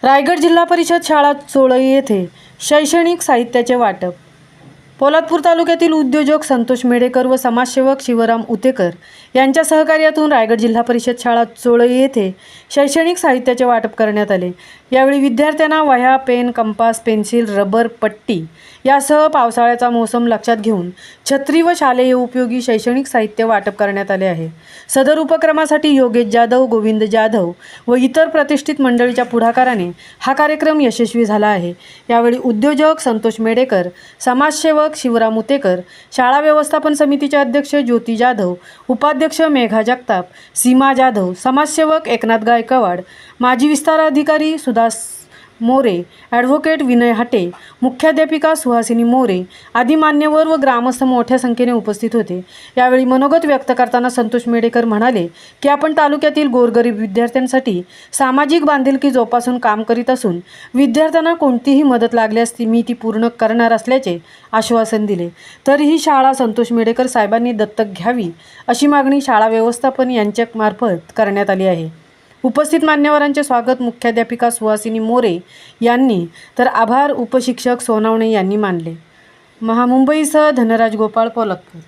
रायगड जिल्हा परिषद शाळा चोळई येथे शैक्षणिक साहित्याचे वाटप। पोलादपूर तालुक्यातील उद्योजक संतोष मेडेकर व समाजसेवक शिवराम उतेकर यांच्या सहकार्यातून रायगड जिल्हा परिषद शाळा चोळई येथे शैक्षणिक साहित्याचे वाटप करण्यात आले। यावेळी विद्यार्थ्यांना वह्या, पेन, कंपास, पेन्सिल, रबर, पट्टी यासह पावसाळ्याचा मोसम लक्षात घेऊन छत्री व शालेय उपयोगी शैक्षणिक साहित्य वाटप करण्यात आले आहे। सदर उपक्रमासाठी योगेश जाधव, गोविंद जाधव व इतर प्रतिष्ठित मंडळीच्या पुढाकाराने हा कार्यक्रम यशस्वी झाला आहे। यावेळी उद्योजक संतोष मेडेकर, समाजसेवक शिवराम उतेकर, शाळा व्यवस्थापन समितीचे अध्यक्ष ज्योती जाधव, उपाध्यक्ष मेघा जगताप, सीमा जाधव, समाजसेवक एकनाथ गायकवाड, माजी विस्तार अधिकारी सुदास मोरे, ॲडव्होकेट विनय हाटे, मुख्याध्यापिका सुहासिनी मोरे आदी मान्यवर व ग्रामस्थ मोठ्या संख्येने उपस्थित होते। यावेळी मनोगत व्यक्त करताना संतोष मेडेकर म्हणाले की आपण तालुक्यातील गोरगरीब विद्यार्थ्यांसाठी सामाजिक बांधिलकी जोपासून काम करीत असून विद्यार्थ्यांना कोणतीही मदत लागल्यास मी ती पूर्ण करणार असल्याचे आश्वासन दिले। तरीही शाळा संतोष मेडेकर साहेबांनी दत्तक घ्यावी अशी मागणी शाळा व्यवस्थापन यांच्यामार्फत करण्यात आली आहे। उपस्थित मान्यवरांचे स्वागत मुख्याध्यापिका सुहासिनी मोरे यांनी तर आभार उपशिक्षक सोनावणे यांनी मानले। महामुंबईसह धनराज गोपाळ, पोलादपूर।